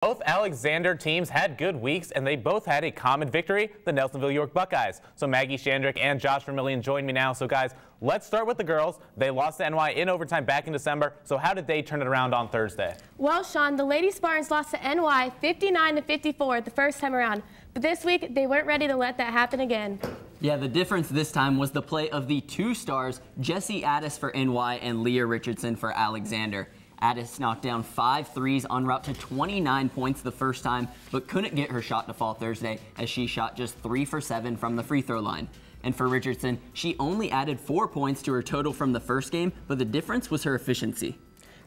Both Alexander teams had good weeks, and they both had a common victory, the Nelsonville York Buckeyes. So Maggie, Shandrick, and Josh Vermillion join me now. So guys, let's start with the girls. They lost to NY in overtime back in December. So how did they turn it around on Thursday? Well, Sean, the Lady Spartans lost to NY 59-54 the first time around. But this week, they weren't ready to let that happen again. Yeah, the difference this time was the play of the two stars, Jessie Addis for NY and Leah Richardson for Alexander. Addis knocked down 5 threes en route to 29 points the first time, but couldn't get her shot to fall Thursday as she shot just 3 for 7 from the free throw line. And for Richardson, she only added 4 points to her total from the first game, but the difference was her efficiency.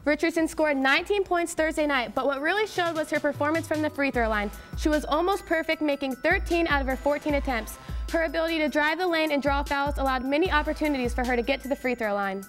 Richardson scored 19 points Thursday night, but what really showed was her performance from the free throw line. She was almost perfect, making 13 out of her 14 attempts. Her ability to drive the lane and draw fouls allowed many opportunities for her to get to the free throw line.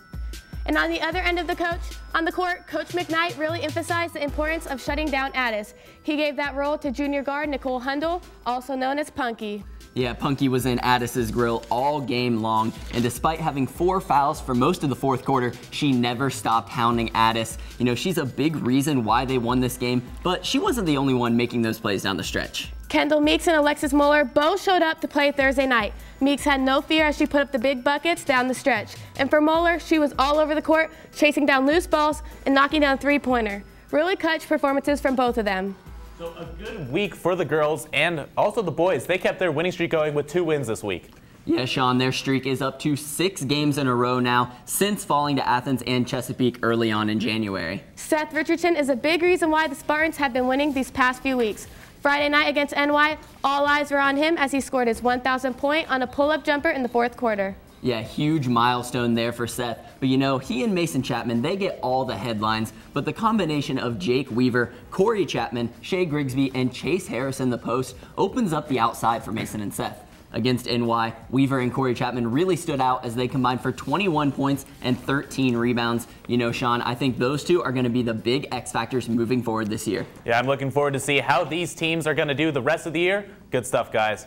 And on the other end of the court, Coach McKnight really emphasized the importance of shutting down Addis. He gave that role to junior guard Nicole Hundle, also known as Punky. Yeah, Punky was in Addis's grill all game long, and despite having 4 fouls for most of the fourth quarter, she never stopped hounding Addis. You know, she's a big reason why they won this game, but she wasn't the only one making those plays down the stretch. Kendall Meeks and Alexis Moeller both showed up to play Thursday night. Meeks had no fear as she put up the big buckets down the stretch. And for Moeller, she was all over the court, chasing down loose balls and knocking down a three-pointer. Really clutch performances from both of them. So a good week for the girls and also the boys. They kept their winning streak going with 2 wins this week. Yeah, Sean, their streak is up to 6 games in a row now since falling to Athens and Chesapeake early on in January. Seth Richardson is a big reason why the Spartans have been winning these past few weeks. Friday night against NY, all eyes were on him as he scored his 1,000th point on a pull-up jumper in the fourth quarter. Yeah, huge milestone there for Seth. But you know, he and Mason Chapman, they get all the headlines, but the combination of Jake Weaver, Corey Chapman, Shea Grigsby, and Chase Harris in the post opens up the outside for Mason and Seth. Against NY, Weaver and Corey Chapman really stood out as they combined for 21 points and 13 rebounds. You know, Sean, I think those two are going to be the big X factors moving forward this year. Yeah, I'm looking forward to see how these teams are going to do the rest of the year. Good stuff, guys.